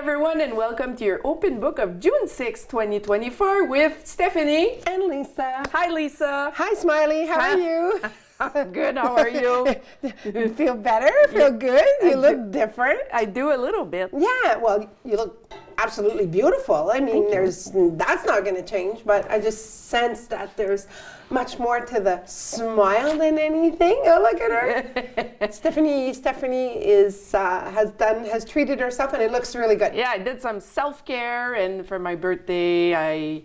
everyone, and welcome to your open book of June 6, 2024 with Stephanie and Lisa. Hi, Lisa. Hi, Smiley. How are you? Good. How are you? You feel better? Feel good? You look different. I do a little bit. Yeah, well, you look absolutely beautiful. I mean, that's not going to change, but I just sense that there's much more to the smile than anything. Oh, look at her. Stephanie has treated herself, and it looks really good. Yeah, I did some self-care, and for my birthday, I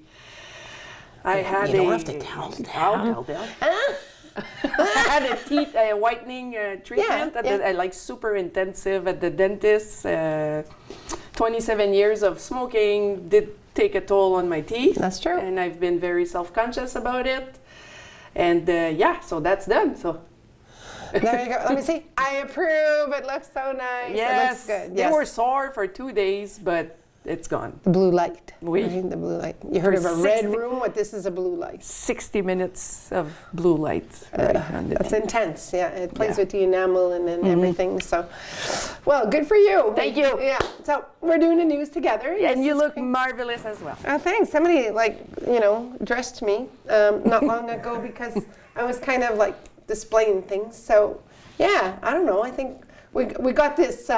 had you don't have to tell them. I had a teeth whitening treatment. Yeah. I like super intensive at the dentist. 27 years of smoking did take a toll on my teeth. That's true. And I've been very self-conscious about it. And so that's done. So there you go. Let me see. I approve. It looks so nice. Yes, it looks good. They were sore for 2 days, but it's gone. The blue light. Oui. Right? The blue light. You heard of a red room? What this is a blue light. 60 minutes of blue light. Right on the That's thing. intense. Yeah, it plays with the enamel and then everything. So, well, good for you. Thank you. Yeah. So we're doing the news together. And you look marvelous as well. Oh, thanks. Somebody dressed me not long ago because I was kind of like displaying things. So, yeah, I don't know. I think we got this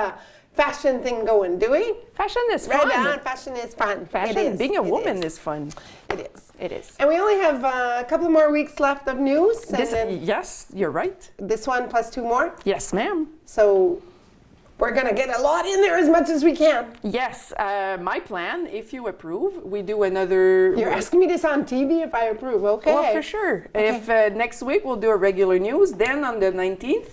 fashion thing going, do we? Fashion is fun. Right on. Fashion is fun. Fashion, it is. being a woman is fun. It is. It is. And we only have a couple more weeks left of news. Yes, you're right. This one plus 2 more. Yes, ma'am. So we're going to get a lot in there as much as we can. Yes, my plan, if you approve, we do another... You're asking me this on TV if I approve, okay? Well, for sure. Okay. If next week we'll do a regular news, then on the 19th,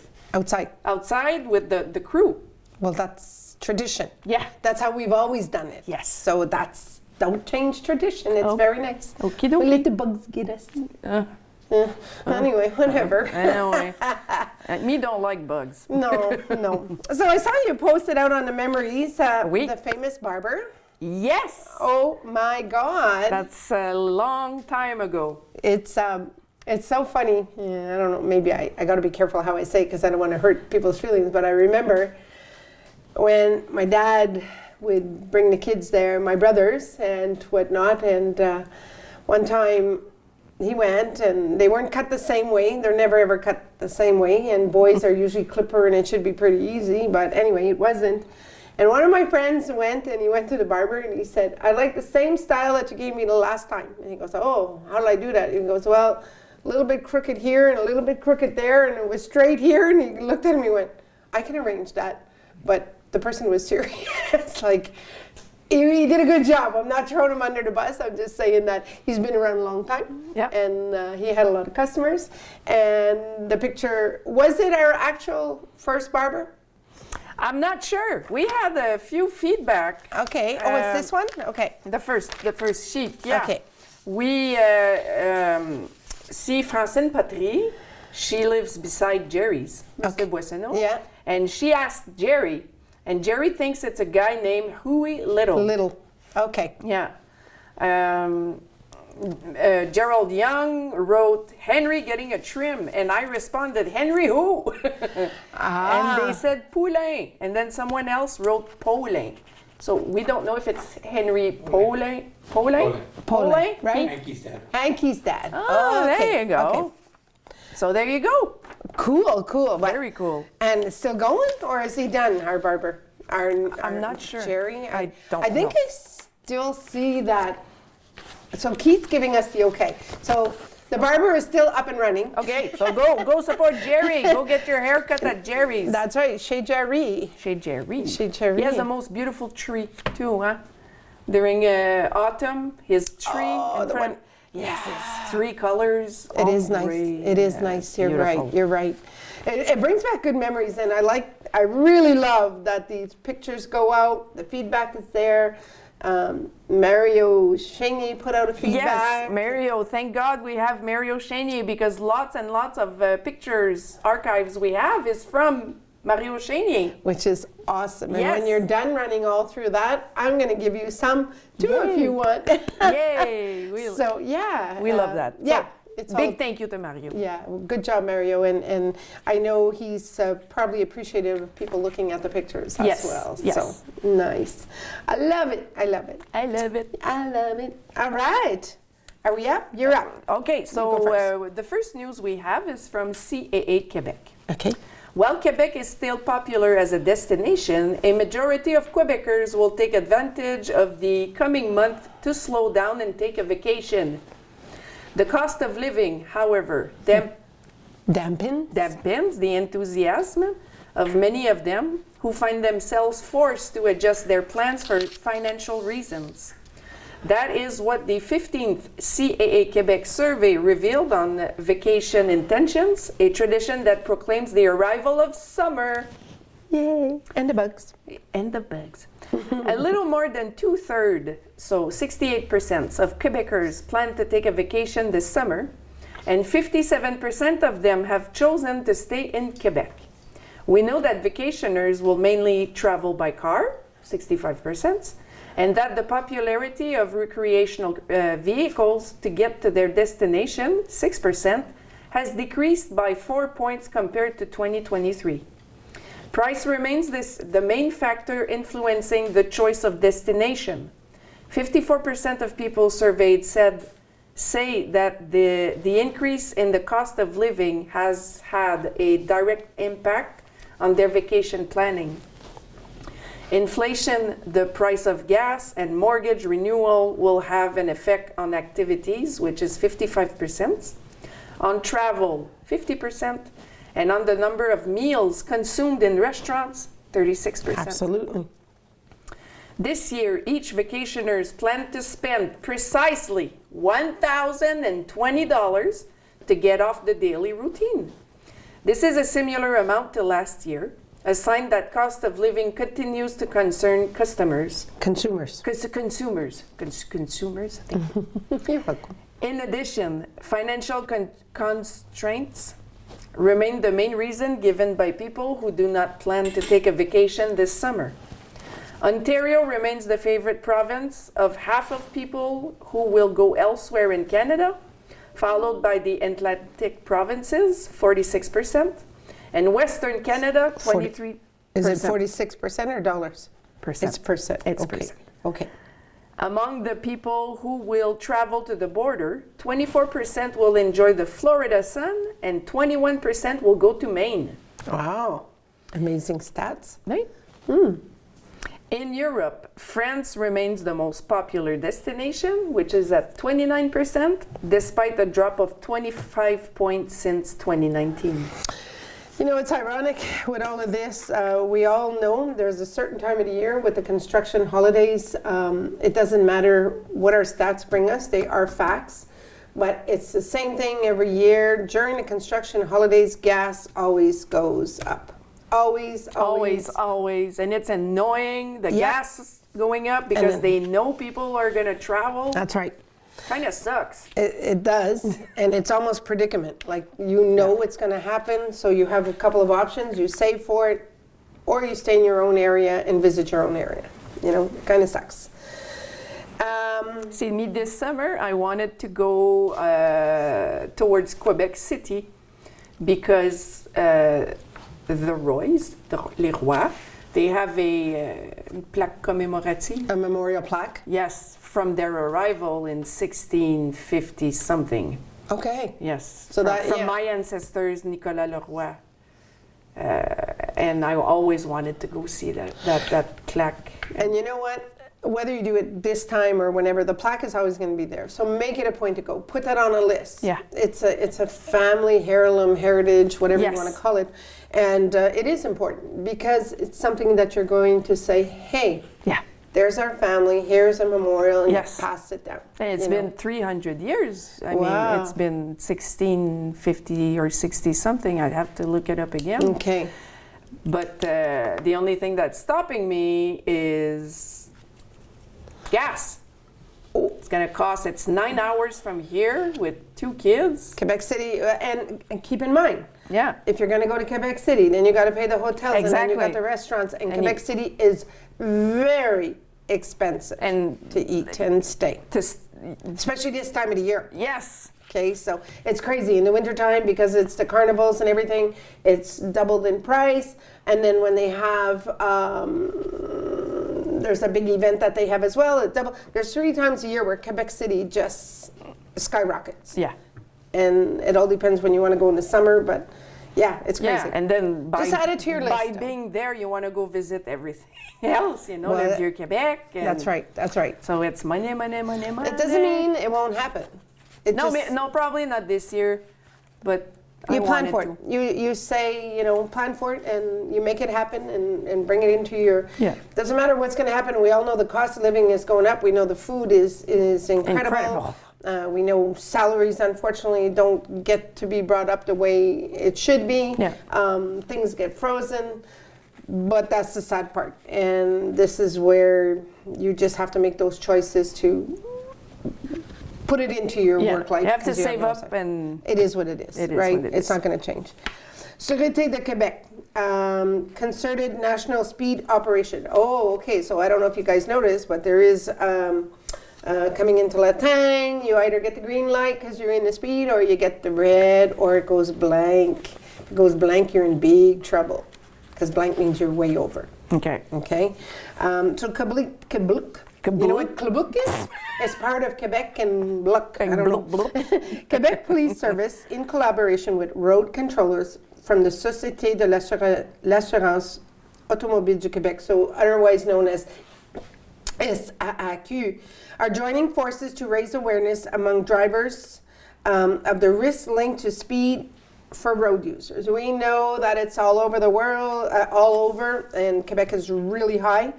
outside with the crew. Well, that's tradition. Yeah. That's how we've always done it. Yes. So don't change tradition. It's very nice. Okie We dokie. let the bugs get us. Anyway, whatever. Anyway, me don't like bugs. No. So I saw you posted out on the memories, Oui. the famous barber. Yes. Oh my God. That's a long time ago. It's so funny. Yeah, I don't know. Maybe I got to be careful how I say it because I don't want to hurt people's feelings. But I remember when my dad would bring the kids there, my brothers and whatnot. And one time he went, and they weren't cut the same way. They're never ever cut the same way. And boys are usually clipper, and it should be pretty easy. But anyway, it wasn't. And one of my friends went, and he went to the barber, and he said, "I like the same style that you gave me the last time." And he goes, "Oh, how did I do that?" And he goes, "Well, a little bit crooked here and a little bit crooked there, and it was straight here." And he looked at me and went, "I can arrange that." But the person was serious. Like, he did a good job. I'm not throwing him under the bus. I'm just saying that he's been around a long time. Yeah. And he had a lot of customers. And the picture, was it our actual first barber? I'm not sure. We had a few feedback. Okay. Oh, it's this one? Okay. The first sheet. Yeah. Okay. We see Francine Patry. She lives beside Jerry's, Mr. Boissonneau. Yeah. And she asked Jerry, and Jerry thinks it's a guy named Huey Little. Okay. Yeah. Gerald Young wrote, "Henry getting a trim," and I responded, "Henry who?" And they said Poulain, and then someone else wrote Paulin. So we don't know if it's Henry Paulin, Right? Hankey's dad. Oh, okay. there you go. Okay. So there you go. Cool. Very cool. And it's still going, or is he done, our barber? I'm not sure. Jerry? I don't I think know. I still see that. So Keith's giving us the okay. So the barber is still up and running. Okay, so go support Jerry. Go get your haircut at Jerry's. That's right, Chez Jerry. Chez Jerry. Chez Jerry. He has the most beautiful tree too, huh? During autumn, his tree in the front. one- Yes, it's 3 colors. It all is nice. green. It is Yeah, nice. You're beautiful. right. You're right. It brings back good memories, and I really love that these pictures go out. The feedback is there. Mario Cheney put out a feedback. Yes, Mario. Thank God we have Mario Cheney, because lots and lots of pictures, archives we have is from Mario Cheney. Which is awesome. And Yes. when you're done running all through that, I'm going to give you some too if you want. Yay! So yeah. We love that. Yeah. It's Big thank you to Mario. Yeah, well, good job, Mario. And I know he's probably appreciative of people looking at the pictures as well. Yes. So nice. I love it. I love it. I love it. I love it. All right. Are we up? You're up. Okay, go so the first news we have is from CAA-Québec. Okay. While Quebec is still popular as a destination, a majority of Quebecers will take advantage of the coming month to slow down and take a vacation. The cost of living, however, dampens the enthusiasm of many of them who find themselves forced to adjust their plans for financial reasons. That is what the 15th CAA-Québec survey revealed on vacation intentions, a tradition that proclaims the arrival of summer. Yay. And the bugs. And the bugs. A little more than 2/3, so 68% of Quebecers plan to take a vacation this summer, and 57% of them have chosen to stay in Quebec. We know that vacationers will mainly travel by car, 65%, and that the popularity of recreational vehicles to get to their destination, 6%, has decreased by 4 points compared to 2023. Price remains the main factor influencing the choice of destination. 54% of people surveyed say that the increase in the cost of living has had a direct impact on their vacation planning. Inflation, the price of gas, and mortgage renewal will have an effect on activities, which is 55%, on travel, 50%, and on the number of meals consumed in restaurants, 36%. Absolutely. This year, each vacationers plan to spend precisely $1,020 to get off the daily routine. This is a similar amount to last year, a sign that cost of living continues to concern consumers. Consumers. Consumers. You're welcome. In addition, financial constraints remain the main reason given by people who do not plan to take a vacation this summer. Ontario remains the favorite province of half of people who will go elsewhere in Canada, followed by the Atlantic provinces, 46%, and Western Canada, 23%. Is it 46% or dollars? Percent. It's percent. It's okay. percent. Okay. Among the people who will travel to the border, 24% will enjoy the Florida sun and 21% will go to Maine. Wow. Amazing stats. Right? In Europe, France remains the most popular destination, which is at 29%, despite a drop of 25 points since 2019. You know, it's ironic with all of this. We all know there's a certain time of the year with the construction holidays. It doesn't matter what our stats bring us, they are facts. But it's the same thing every year. During the construction holidays, gas always goes up. Always. And it's annoying, the gas is going up because they know people are going to travel. That's right. Kind of sucks. It does, and it's almost predicament. Like, you know it's going to happen, so you have a couple of options. You save for it, or you stay in your own area and visit your own area. You know, it kind of sucks. See, me this summer, I wanted to go towards Quebec City because the Roys, les Rois, they have a plaque commémorative. A memorial plaque? Yes, from their arrival in 1650 something. Okay. Yes. So from my ancestors, Nicolas Leroy. And I always wanted to go see that plaque. And you know what? Whether you do it this time or whenever, the plaque is always going to be there. So make it a point to go. Put that on a list. Yeah. It's a family heirloom, heritage, whatever you want to call it. And it is important because it's something that you're going to say, hey, there's our family, here's a memorial, and pass it down. And it's been 300 years. I mean, it's been 1650 or 60 something. I'd have to look it up again. Okay. But the only thing that's stopping me is gas. It's going to cost, it's 9 hours from here with 2 kids. Quebec City, and keep in mind, if you're going to go to Quebec City, then you got to pay the hotels, and then you got the restaurants, and Quebec City is very expensive to eat and stay. Especially this time of the year. Yes. Okay, so it's crazy in the wintertime because it's the carnivals and everything. It's doubled in price, and then when they have there's a big event that they have as well. It double. There's 3 times a year where Quebec City just skyrockets. Yeah. And it all depends when you want to go in the summer, but yeah, it's crazy. Yeah, and then just add it to your list. By being there, you want to go visit everything else, you know, well, Vieux Quebec. That's right. That's right. So it's money. It doesn't mean it won't happen. No, probably not this year, but you plan for it. You say, you know, plan for it, and you make it happen, and bring it into your. Yeah. Doesn't matter what's going to happen. We all know the cost of living is going up. We know the food is incredible. We know salaries, unfortunately, don't get to be brought up the way it should be. Yeah. Things get frozen, but that's the sad part. And this is where you just have to make those choices to put it into your work life. You have to save up, and it is what it is, right? It's not going to change. Sûreté de Québec, concerted national speed operation. Oh, okay. So I don't know if you guys noticed, but there is coming into Latang. You either get the green light because you're in the speed, or you get the red, or it goes blank. If it goes blank, you're in big trouble because blank means you're way over. Okay. Okay. So Kabluk. You know what Kabluk is? It's part of Quebec and Bluck. I don't know. Quebec Police Service, in collaboration with road controllers from the Société de l'Assurance Automobile du Québec, so otherwise known as CAA-Québec, are joining forces to raise awareness among drivers of the risks linked to speed for road users. We know that it's all over the world, and Quebec is really high.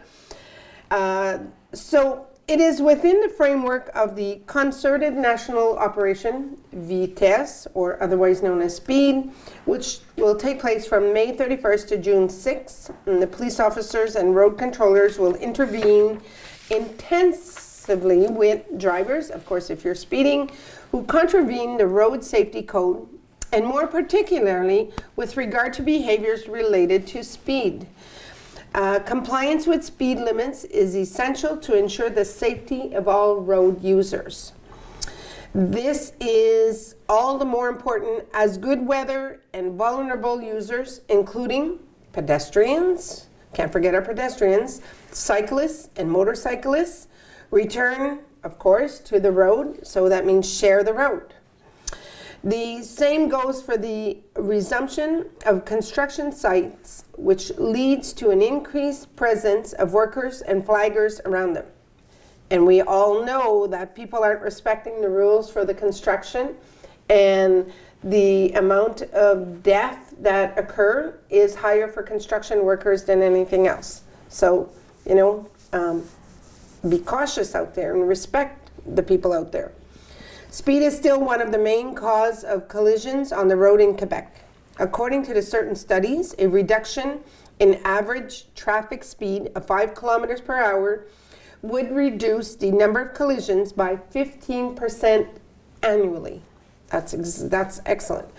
So it is within the framework of the concerted national operation, VITES, or otherwise known as SPEED, which will take place from May 31st to June 6th. And the police officers and road controllers will intervene intensively with drivers, of course, if you're speeding, who contravene the road safety code, and more particularly with regard to behaviors related to speed. Compliance with speed limits is essential to ensure the safety of all road users. This is all the more important as good weather and vulnerable users, including pedestrians, can't forget our pedestrians, cyclists and motorcyclists, return, of course, to the road, so that means share the road. The same goes for the resumption of construction sites, which leads to an increased presence of workers and flaggers around them. And we all know that people aren't respecting the rules for the construction, and the amount of death that occur is higher for construction workers than anything else. So, you know, be cautious out there and respect the people out there. Speed is still one of the main causes of collisions on the road in Quebec. According to the certain studies, a reduction in average traffic speed of 5 kilometers per hour would reduce the number of collisions by 15% annually. That's excellent.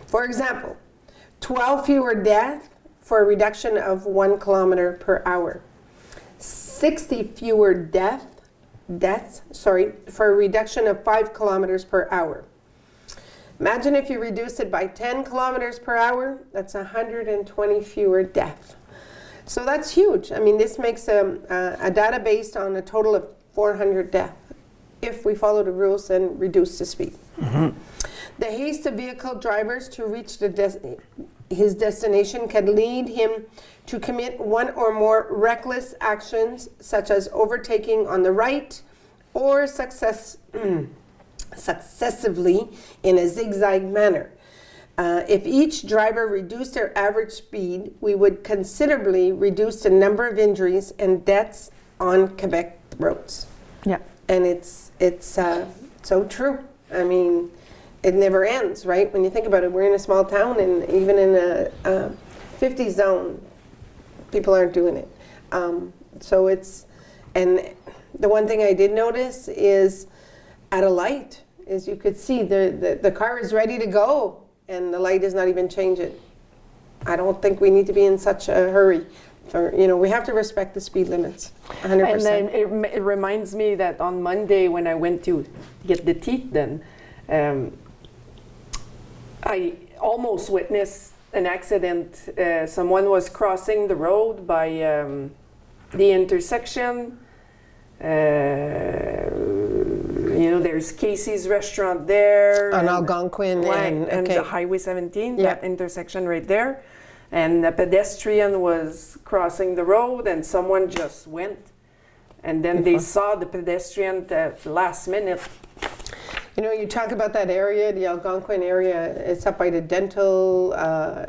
For example, 12 fewer deaths for a reduction of 1 kilometer per hour. 60 fewer deaths for a reduction of 5 kilometers per hour. Imagine if you reduce it by 10 kilometers per hour, that's 120 fewer deaths. So that's huge. I mean, this makes a database on a total of 400 deaths if we follow the rules and reduce the speed. Mm-hmm. The haste of vehicle drivers to reach his destination can lead him to commit one or more reckless actions, such as overtaking on the right or successively in a zigzag manner. If each driver reduced their average speed, we would considerably reduce the number of injuries and deaths on Quebec roads. Yeah. And it's so true. I mean, it never ends, right? When you think about it, we're in a small town, and even in a 50 zone, people aren't doing it. So it's, and the one thing I did notice is at a light, is you could see the car is ready to go, and the light is not even changing. I don't think we need to be in such a hurry. For, you know, we have to respect the speed limits, 100%. And then it reminds me that on Monday when I went to get the teeth done, I almost witnessed an accident. Someone was crossing the road by the intersection. There's Casey's restaurant there. On Algonquin and the Highway 17, Yeah. that intersection right there. And a pedestrian was crossing the road and someone just went. And then they saw the pedestrian at the last minute. You talk about that area, the Algonquin area. It's up by the dental,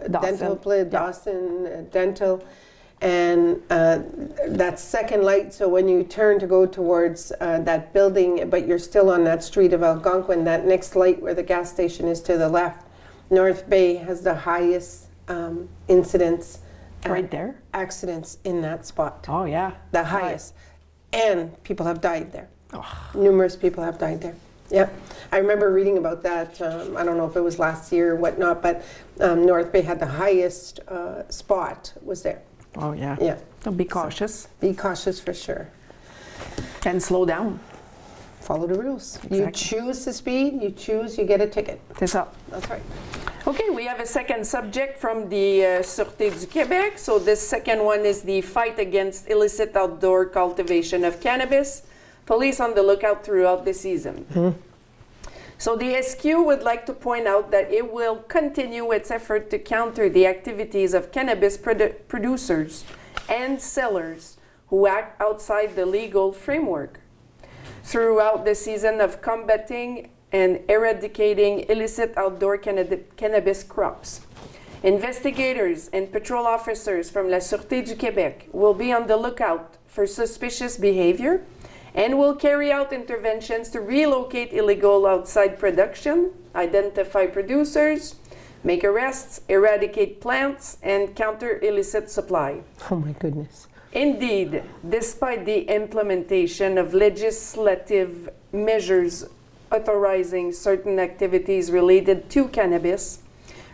Dawson Dental, and that second light. So when you turn to go towards that building, but you're still on that street of Algonquin, that next light where the gas station is to the left, North Bay has the highest incidence. Right there? Accidents in that spot. Oh, yeah. The highest. And people have died there. Numerous people have died there. Yeah, I remember reading about that. I don't know if it was last year or whatnot, but North Bay had the highest spot was there. Oh, yeah. Yeah. So be cautious. Be cautious for sure. And slow down. Follow the rules. Exactly. You choose the speed, you get a ticket. C'est ça. That's right. Okay, we have a second subject from the Sûreté du Québec. So this second one is the fight against illicit outdoor cultivation of cannabis. Police on the lookout throughout the season. So the SQ would like to point out that it will continue its effort to counter the activities of cannabis producers and sellers who act outside the legal framework. Throughout the season of combating and eradicating illicit outdoor cannabis crops. Investigators and patrol officers from La Sûreté du Québec will be on the lookout for suspicious behavior and will carry out interventions to relocate illegal outside production, identify producers, make arrests, eradicate plants, and counter illicit supply. Oh my goodness. Indeed, despite the implementation of legislative measures authorizing certain activities related to cannabis,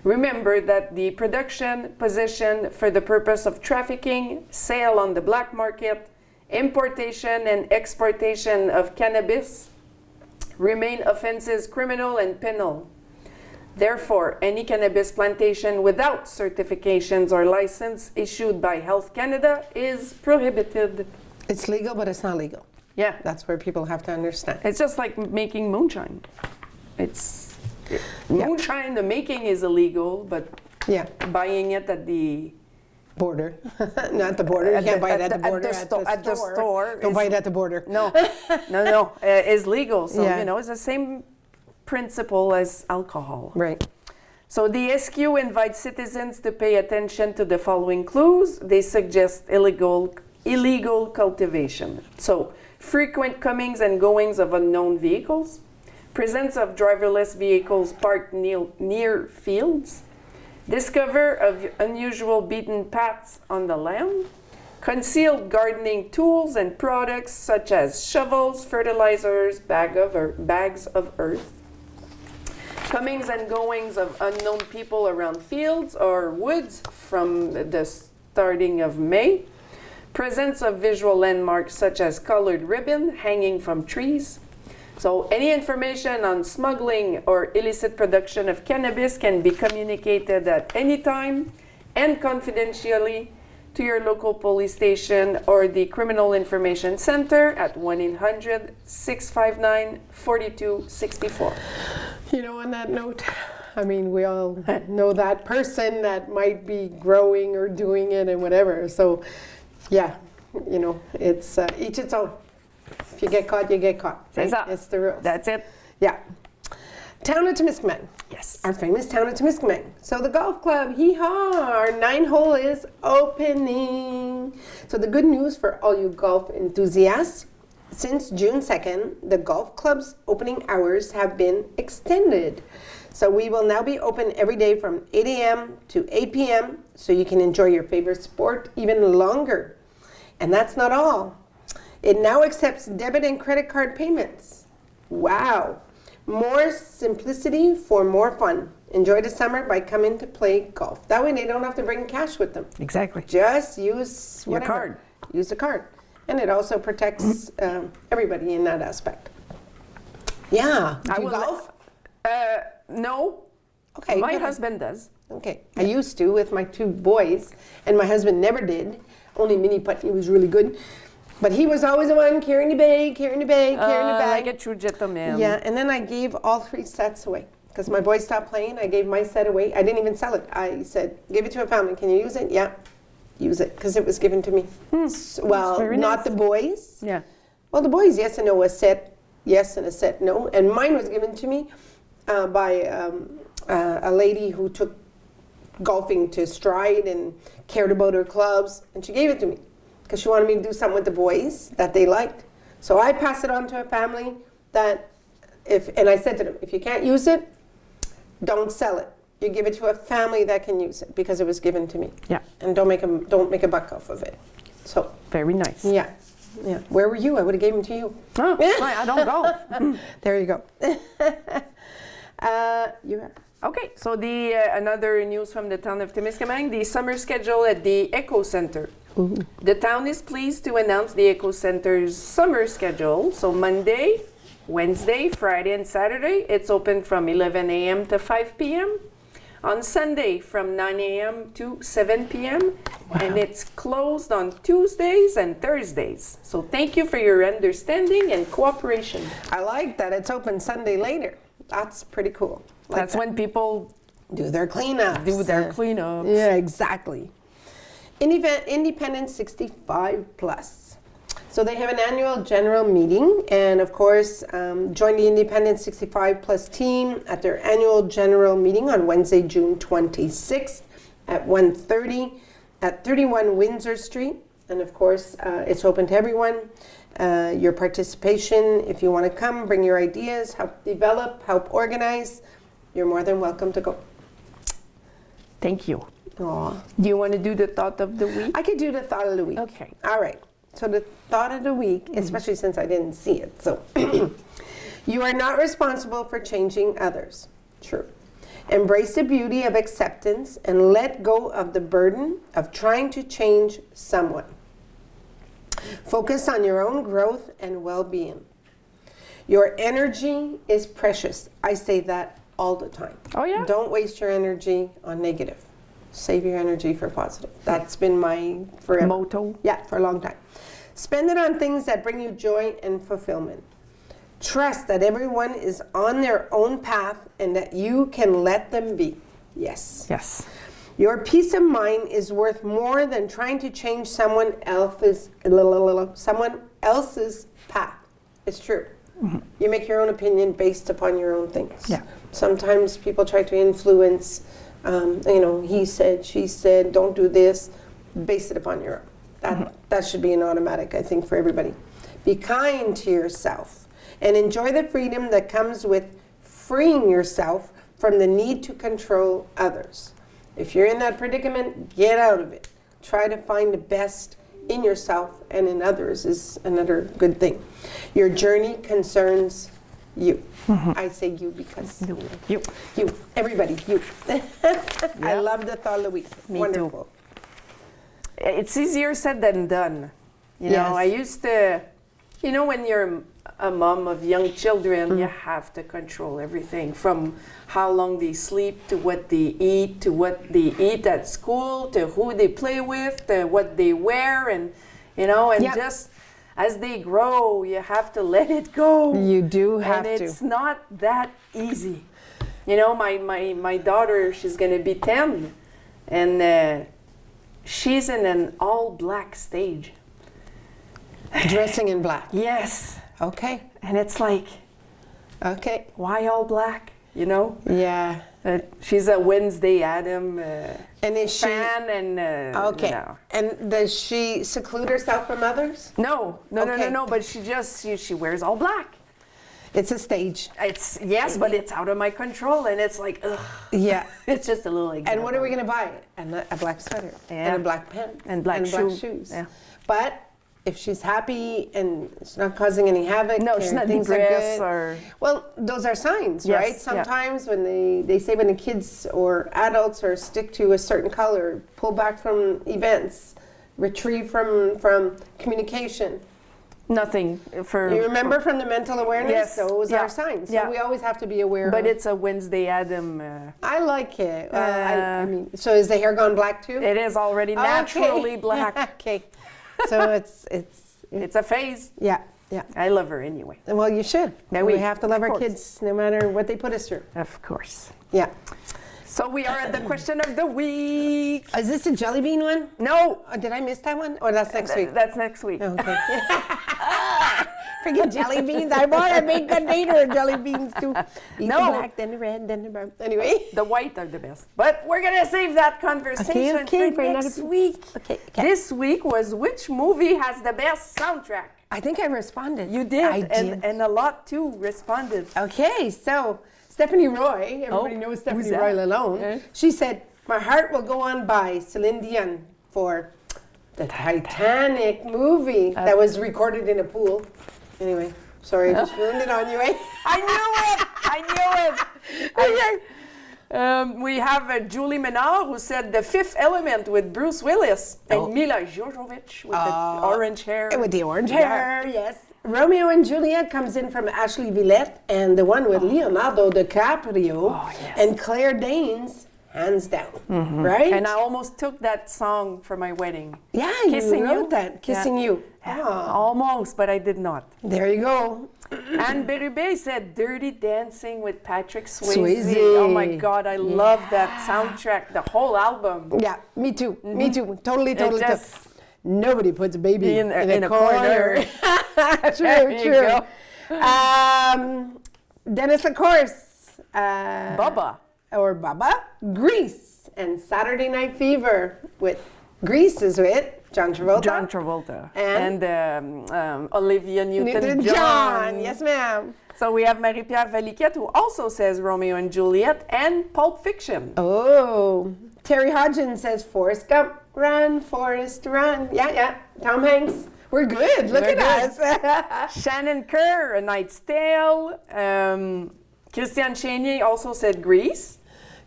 remember that the production, possession for the purpose of trafficking, sale on the black market, importation and exportation of cannabis remain offenses criminal and penal. Therefore, any cannabis plantation without certifications or license issued by Health Canada is prohibited. It's legal, but it's not legal. Yeah. That's where people have to understand. It's just like making moonshine. Moonshine, the making is illegal, but buying it at the border. Not the border. You can't buy it at the border. At the store. Don't buy it at the border. No, is legal. So, it's the same principle as alcohol. Right. So the SQ invites citizens to pay attention to the following clues. They suggest illegal cultivation. So frequent comings and goings of unknown vehicles, presence of driverless vehicles parked near fields, discover of unusual beaten paths on the land, concealed gardening tools and products such as shovels, fertilizers, bags of earth, comings and goings of unknown people around fields or woods from the starting of May, presence of visual landmarks such as colored ribbon hanging from trees. So any information on smuggling or illicit production of cannabis can be communicated at any time and confidentially to your local police station or the Criminal Information Center at 1-800-659-4264. On that note, we all know that person that might be growing or doing it and whatever. So, it's each its own. If you get caught, you get caught. Right? It's the rules. That's it. Yeah. Town of Témiscaming. Yes. Our famous town of Témiscaming. So the golf club, hee-haw, our 9-hole is opening. So the good news for all you golf enthusiasts, since June 2nd, the golf club's opening hours have been extended. So we will now be open every day from 8 a.m. to 8 p.m. so you can enjoy your favorite sport even longer. And that's not all. It now accepts debit and credit card payments. Wow. More simplicity for more fun. Enjoy the summer by coming to play golf. That way they don't have to bring cash with them. Exactly. Just use whatever. Your card. Use the card. And it also protects everybody in that aspect. Yeah. Do you golf? No. Okay. My good. husband does. Okay. I used to with my 2 boys, and my husband never did. Only mini putty was really good. But he was always the one carrying the bag, carrying the bag, carrying the bag. Like a true gentleman. Yeah, and then I gave all 3 sets away. Because my boys stopped playing, I gave my set away. I didn't even sell it. I said, give it to a family. Can you use it? Yeah, use it. Because it was given to me. Well, very not nice. the boys. Yeah. Well, the boys, yes and no, a set yes and a set no. And mine was given to me by a lady who took golfing to stride and cared about her clubs. And she gave it to me because she wanted me to do something with the boys that they liked. So I passed it on to a family that and I said to them, if you can't use it, don't sell it. You give it to a family that can use it because it was given to me. Yeah. And don't make a buck off of it. So Very nice. yeah. Yeah. Where were you? I would have given them to you. Oh, I don't go. There you go. You have. Okay, so the another news from the town of Témiscaming, the summer schedule at the Eco Center. The town is pleased to announce the Eco Center's summer schedule. So Monday, Wednesday, Friday, and Saturday, it's open from 11 a.m. to 5 p.m. On Sunday, from 9 a.m. to 7 p.m. And it's closed on Tuesdays and Thursdays. So thank you for your understanding and cooperation. I like that. It's open Sunday later. That's pretty cool. Like That's that. when people Do their cleanups. do their cleanups. Yeah, exactly. Independence 65 plus. So they have an annual general meeting, and of course, join the Independence 65 plus team at their annual general meeting on Wednesday, June 26th at 1:30 at 31 Windsor Street. And of course, it's open to everyone. Your participation, if you want to come, bring your ideas, help develop, help organize, you're more than welcome to go. Thank you. Aw. Do you want to do the thought of the week? I could do the thought of the week. Okay. All right. So the thought of the week, especially since I didn't see it. So, you are not responsible for changing others. True. Embrace the beauty of acceptance and let go of the burden of trying to change someone. Focus on your own growth and well-being. Your energy is precious. I say that all the time. Oh, yeah? Don't waste your energy on negative. Save your energy for positive. That's been my forever. Motto. Yeah, for a long time. Spend it on things that bring you joy and fulfillment. Trust that everyone is on their own path and that you can let them be. Yes. Yes. Your peace of mind is worth more than trying to change someone else's path. It's true. Mm-hmm. You make your own opinion based upon your own things. Yeah. Sometimes people try to influence, he said, she said, don't do this. Base it upon your own. That should be an automatic, I think, for everybody. Be kind to yourself and enjoy the freedom that comes with freeing yourself from the need to control others. If you're in that predicament, get out of it. Try to find the best in yourself and in others is another good thing. Your journey concerns you. I say you because you, everybody, you. I love the thought of the week. Me Wonderful. too. It's easier said than done. You know, Yes. I used to, when you're a mom of young children, you have to control everything from how long they sleep to what they eat at school, to who they play with, to what they wear, and just as they grow, you have to let it go. You do have and to. it's not that easy. My daughter, she's gonna be 10, and she's in an all black stage. Dressing in black. Yes. Okay. And it's like, Okay. why all black? Yeah. She's a Wednesday Adam And is she fan, and okay? And does she seclude herself from others? No. Okay. But she wears all black. It's a stage. It's but it's out of my control, and it's like, ugh. Yeah. It's just a little example. And what are we going to buy? A black sweater and a black pant And black shoes. Yeah. But if she's happy and it's not causing any havoc, No, she's or not things are depressed good, or. well, those are signs, Yes, right? yeah. Sometimes when they say when the kids or adults are stick to a certain color, pull back from events, retrieve from communication, Nothing for. You remember from the mental awareness? Yes. Those Yeah. are signs. So Yeah. we always have to be aware But of. it's a Wednesday Adam. I like it. I mean, so is the hair gone black too? It is already naturally black. Okay. So It's a phase. yeah, yeah. I love her anyway. Well, you should. Now we we- have to love of our course. kids no matter what they put us through. Of course. Yeah. So we are at the question of the week. Is this a jelly bean one? No, Oh, did I miss that one? Or that's next week? that's next week. Okay. Forget jelly beans. I bought a big container of jelly beans too. Eat No. the black, then the red, then the brown. Anyway. The white are the best. But we're gonna save that conversation Okay, for for next another- week. Okay. This week was which movie has the best soundtrack? I think I responded. You did, I did. and a lot too responded. Okay, so Stephanie Roy, everybody Oh, knows Stephanie who's that? Roy Lalonde. Yeah. She said, "My heart will go on by Celine Dion for the Titanic movie that was recorded in a pool." Anyway, sorry, I just ruined it on you, eh? I knew it! I knew it! We have Julie Menard who said The Fifth Element with Bruce Willis and Mila Jovovich with the orange hair. With the orange hair, yes. Romeo and Juliet comes in from Ashley Villette, and the one with Leonardo DiCaprio and Claire Danes, hands down, right? And I almost took that song for my wedding. yeah, Kissing you You? wrote that, Kissing You. Almost, but I did not. There you go. Anne Berube said Dirty Dancing with Patrick Swayze. Swayze. Oh my God, I love that soundtrack, the whole album. Yeah, me too. Me too. Totally, It totally. just- Nobody puts a baby In in a a corner. There True, you true. go. Dennis LaCourse. Bubba. Or Baba. Grease and Saturday Night Fever with Grease is with John Travolta. John Travolta. And? Olivia Newton-John. Newton-John. Yes, ma'am. So we have Marie-Pierre Valiquette who also says Romeo and Juliet and Pulp Fiction. Oh. Terry Hodgins says Forrest Gump. Run, Forrest, run. Yeah, yeah. Tom Hanks. We're good. Look We're at good. us. Shannon Kerr, A Knight's Tale. Christian Chenier also said Grease.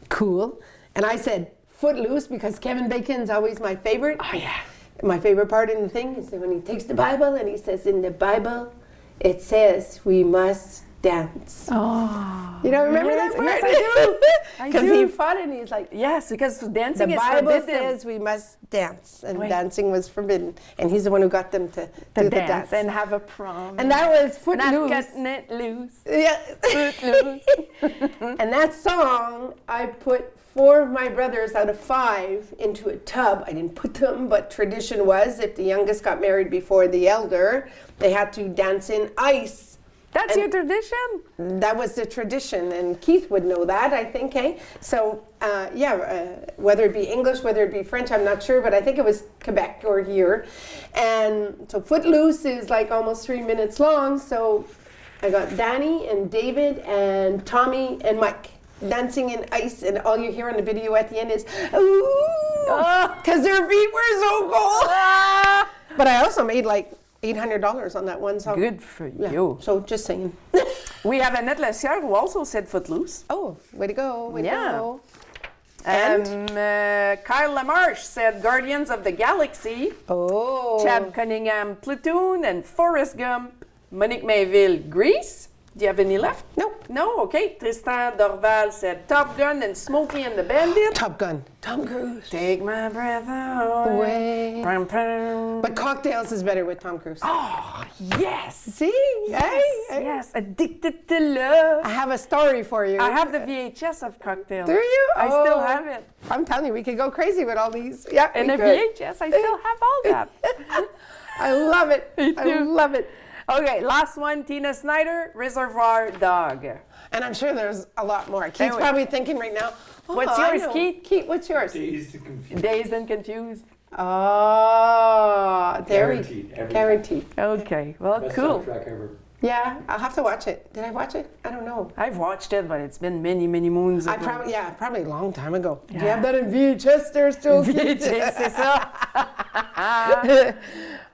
Cool. And I said Footloose because Kevin Bacon's always my favorite. Oh, yeah. My favorite part in the thing is when he takes the Bible and he says, in the Bible, it says we must dance. Oh. You don't remember Yes, that part? yes, I do. I Because do. he fought it and he's like, Yes, because the dancing is Bible forbidden. says we must dance. And Wait. dancing was forbidden. And he's the one who got them to do the dance. and have a prom. And that was Not Footloose. cutting it loose. Yeah. Footloose. And that song, I put 4 of my brothers out of 5 into a tub. I didn't put them, but tradition was if the youngest got married before the elder, they had to dance in ice. That's And- your tradition? That was the tradition, and Keith would know that, I think, eh? So, whether it be English, whether it be French, I'm not sure, but I think it was Quebec or here. And so Footloose is like almost 3 minutes long, so I got Danny and David and Tommy and Mike dancing in ice, and all you hear on the video at the end is, ooh, because their feet were so cold. But I also made like $800 on that one song. Good for Yeah. you. So just saying. We have Annette Lessière who also said Footloose. Oh, way to go, way Yeah. to go. And? Kyle Lamarche said Guardians of the Galaxy. Oh. Chad Cunningham, Platoon, and Forrest Gump. Monique Mayville, Grease. Do you have any left? Nope. No? Okay. Tristan Dorval said Top Gun and Smokey and the Bandit. Top Gun. Tom Cruise. Take my breath away. Away. Pum, pum. But Cocktails is better with Tom Cruise. Oh, yes. See? Yes, Hey? yes. Addicted to love. I have a story for you. I have the VHS of Cocktail. Do you? I still Oh. have it. I'm telling you, we could go crazy with all these. Yeah, And we the could. VHS, I still have all that. I love it. Me I too. love it. Okay, last one, Tina Snyder, Reservoir Dog. And I'm sure there's a lot more. Keith's Anyway. probably thinking right now, oh, What's I yours, know. Keith? Keith, what's yours? Dazed and confused. Dazed and Confused. Oh, there Guaranteed, every Guaranteed. Okay, well, Best cool. soundtrack ever. Yeah, I'll have to watch it. Did I watch it? I don't know. I've watched it, but it's been many, many moons ago. Probably a long time ago. Do you Yeah. have that in VHS there still? VHS, c'est ça.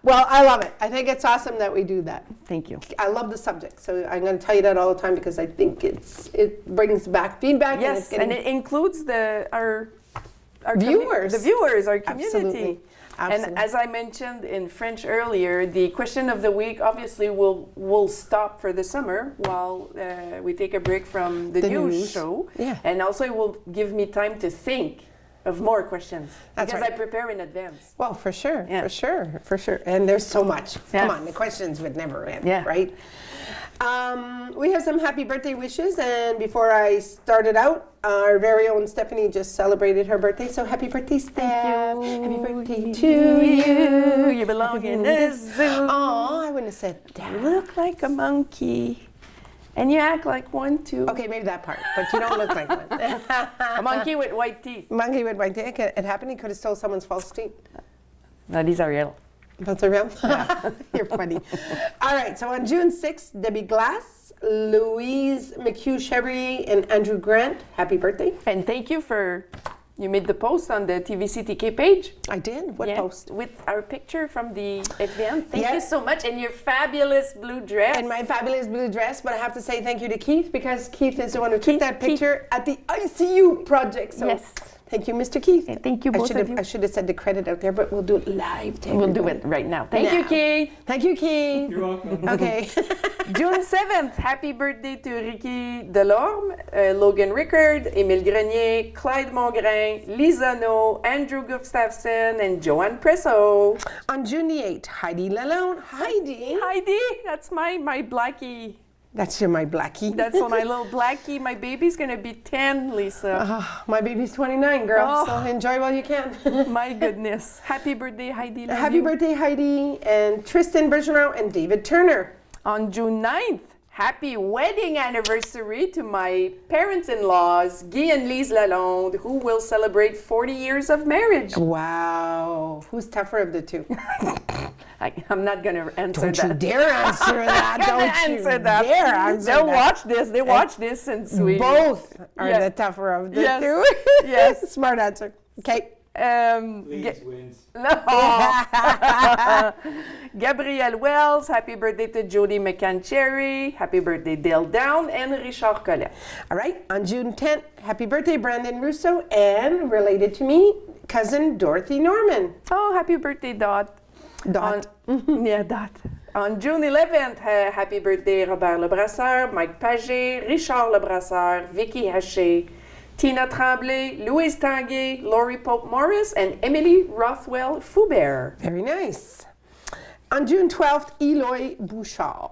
Well, I love it. I think it's awesome that we do that. Thank you. I love the subject, so I'm going to tell you that all the time because I think it brings back feedback. Yes, and and it includes our Viewers. the viewers, our community. Absolutely. Absolutely. And as I mentioned in French earlier, the question of the week obviously will stop for the summer while we take a break from the news show. Yeah. And also it will give me time to think of more questions. That's because right. I prepare in advance. Well, for sure, Yeah. for sure. And there's so much. Yeah. Come on, the questions would never end, Yeah. right? We have some happy birthday wishes, and before I start it out, our very own Stephanie just celebrated her birthday, so happy birthday, Steph. Happy birthday to you. You belong in this zoo. Oh, I wouldn't have said You that. look like a monkey. And you act like one too. Okay, maybe that part, but you don't look like one. A monkey with white teeth. Monkey with white teeth. It happened. He could have stole someone's false teeth. No, these are real. That's a real? You're funny. All right, so on June 6th, Debbie Glass, Louise McHugh-Chevrier, and Andrew Grant, happy birthday. And thank you you made the post on the tvcTK page. I did? What Yeah, post? with our picture from the event. Thank Yeah. you so much. And your fabulous blue dress. And my fabulous blue dress, but I have to say thank you to Keith, because Keith is the one who took that picture at the ICU project. So Yes. thank you, Mr. Keith. And thank you, both of you. I should have said the credit out there, but we'll do it live. We'll do it right now. Thank you, Keith. Thank you, Keith. You're welcome. Okay. June 7th, happy birthday to Ricky Delorme, Logan Rickard, Émile Grenier, Clyde Mongrain, Lisa No, Andrew Gustafson, and Joanne Presso. On June the 8th, Heidi Lalone. Heidi. Heidi, that's my blackie. That's my blackie. That's my little blackie. My baby's gonna be 10, Lisa. My baby's 29, girl, Oh. so enjoy while you can. My goodness. Happy birthday, Heidi. Love Happy you. birthday, Heidi, and Tristan Bergeron and David Turner. On June 9th, happy wedding anniversary to my parents-in-laws, Guy and Lise Lalonde, who will celebrate 40 years of marriage. Wow. Who's tougher of the two? I'm not gonna answer Don't you that. dare answer that. I'm gonna Don't you answer that. dare answer They'll that. watch this. They watch this in Sweden. Both are Yeah. the tougher of the Yes. two. Yes. Smart answer. Okay. Leeds wins. Gabrielle Wells, happy birthday to Jody McCann-Cherry, happy birthday Dale Down, and Richard Collet. All right. On June 10th, happy birthday, Brandon Russo, and related to me, cousin Dorothy Norman. Oh, happy birthday, Dot. Dot. Yeah, Dot. On June 11th, happy birthday Robert Lebrasseur, Mike Paget, Richard Lebrasseur, Vicky Haché, Tina Tremblay, Louise Tanguay, Laurie Pope Morris, and Emily Rothwell Foubert. Very nice. On June 12th, Eloy Bouchard.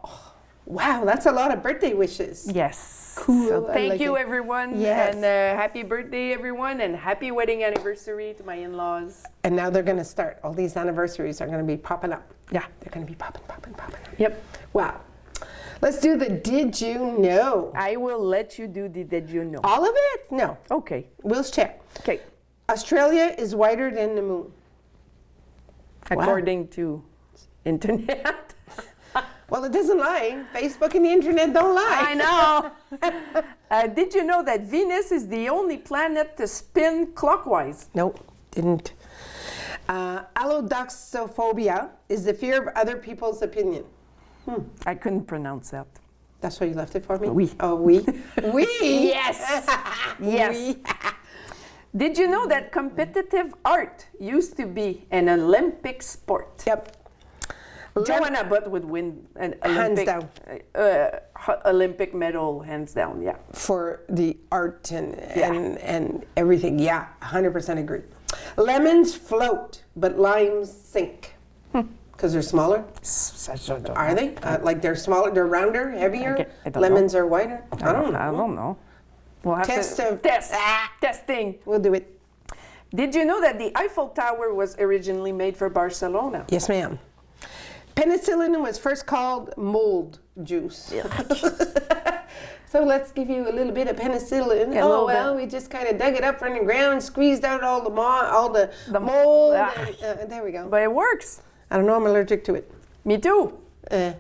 Wow, that's a lot of birthday wishes. Yes. Cool, So I thank like you, it. everyone. Yes. And happy birthday, everyone, and happy wedding anniversary to my in-laws. And now they're going to start. All these anniversaries are going to be popping up. Yeah. They're going to be popping. Yep. Wow. Let's do the Did You Know? I will let you do the Did You Know. All of it? No. Okay. We'll check. Okay. Australia is whiter than the moon. According to internet. Well, it doesn't lie. Facebook and the internet don't lie. I know. Did you know that Venus is the only planet to spin clockwise? Nope, didn't. Allodoxophobia is the fear of other people's opinion. I couldn't pronounce that. That's why you left it for me? Oui. Oh, oui. Oui. Yes. Yes. Oui. Did you know that competitive art used to be an Olympic sport? Yep. Joanna Butt would win an Hands Olympic, down. Olympic medal, hands down, yeah. For the art and everything. Yeah, 100% agree. Lemons float, but limes sink. Because they're smaller? Are they? Like they're smaller, they're rounder, heavier? I don't Lemons are whiter? I don't know. I don't know. We'll have Test to of- testing. We'll do it. Did you know that the Eiffel Tower was originally made for Barcelona? Yes, ma'am. Penicillin was first called mold juice. So let's give you a little bit of penicillin. Yeah, a Oh little well, we just kind of dug it up from the ground, squeezed out all the mold. Ah. And, there we go. But it works. I don't know. I'm allergic to it. Me too. Eh.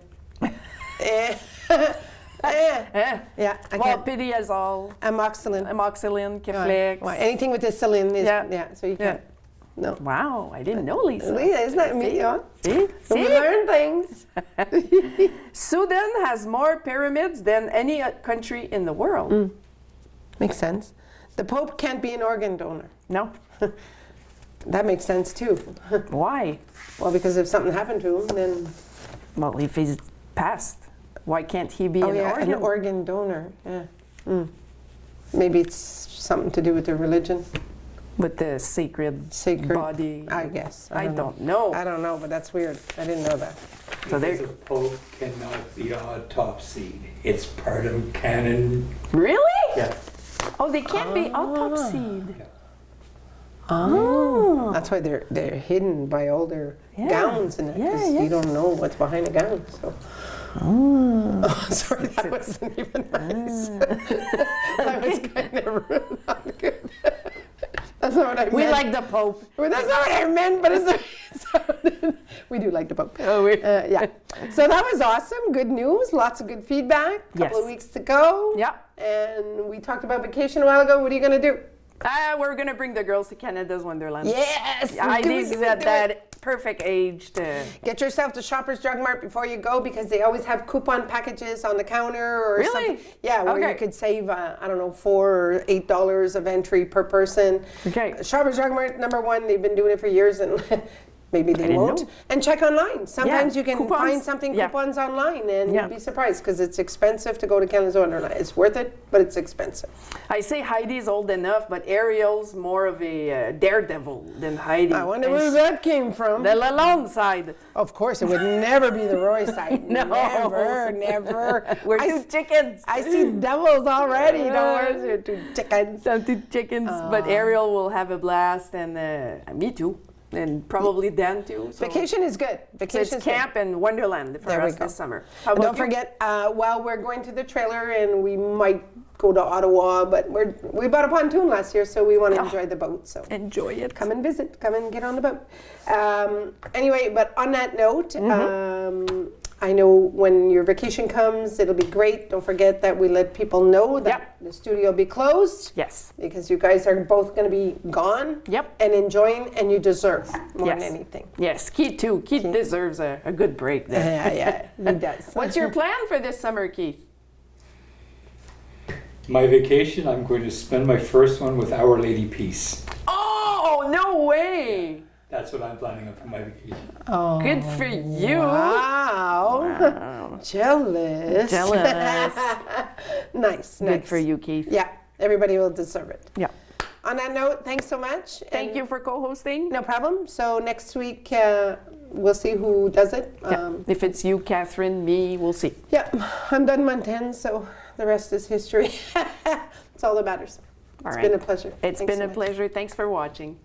Yeah, I Well, can't. Pidiazol, Amoxicillin. amoxicillin, Keflex. Well, anything with the cillin is Yeah. So you can't. No. Wow, I didn't know, Lisa. It's not me. Huh? See? We learn things. Sudan has more pyramids than any country in the world. Makes sense. The Pope can't be an organ donor. No. That makes sense too. Why? Well, because if something happened to him, then Well, if he's passed, why can't he be an organ? an organ donor. Yeah. Maybe it's something to do with their religion. With the sacred body. I guess. I don't know. I don't know, but that's weird. I didn't know that. So Because a pope cannot be autopsied. It's part of canon. Really? Yeah. Oh, they can't be autopsied. Oh. That's why they're hidden by all their Yeah. gowns and because Yeah. you don't know what's behind a gown. So. Oh, sorry, that wasn't even nice. That was kind of not good. That's not what I meant. We like the Pope. Well, that's not what I meant, but we do like the Pope. Oh, Yeah. So that was awesome. Good news. Lots of good feedback. Couple of Yes. weeks to go. Yeah. And we talked about vacation a while ago. What are you going to do? We're going to bring the girls to Canada's Wonderland. Yes. Heidi's do it. at that perfect age to... Get yourself to Shoppers Drug Mart before you go because they always have coupon packages on the counter or Really? something. Yeah, where Okay. you could save, I don't know, $4 or $8 of entry per person. Okay. Shoppers Drug Mart, number one, they've been doing it for years and maybe they didn't won't. know. And check online. Sometimes you can coupons. find something, Yeah. coupons online, and Yeah. you'd be surprised because it's expensive to go to Canada's Wonderland. It's worth it, but it's expensive. I say Heidi's old enough, but Ariel's more of a daredevil than Heidi. I wonder And where that came from. the Lalonde side. Of course, it would never be the Roy side. No. Never. We're I two s- chickens. I see devils already. Don't worry, you're two chickens. Some two chickens, but Ariel will have a blast, and me too, and probably Dan too. So Vacation is good. so Vacation it's camp and Wonderland for There we us go. this summer. How And about don't you? forget, while we're going to the trailer, and we might go to Ottawa, but we bought a pontoon last year, so we want to enjoy the boat. So Enjoy it. come and visit. Come and get on the boat. Anyway, but on that note, I know when your vacation comes, it'll be great. Don't forget that we let people know that the studio will be closed. Yes. Because you guys are both going to be gone. Yep. And enjoying, and you deserve more Yes. than anything. Yes, Keith too. Keith deserves a good break there. Yeah, he does. What's your plan for this summer, Keith? My vacation, I'm going to spend my first one with Our Lady Peace. Oh, no way! That's what I'm planning on for my vacation. Oh, Good for you. wow. Jealous. Jealous. Nice. Good for you, Keith. Yeah, everybody will deserve it. Yeah. On that note, thanks so much. Thank and you for co-hosting. No problem. So next week, we'll see who does it. Yeah. If it's you, Catherine, me, we'll see. Yeah, I'm done month 10, so the rest is history. It's all that matters. All It's right. been a pleasure. It's Thanks been so a much. pleasure. Thanks for watching.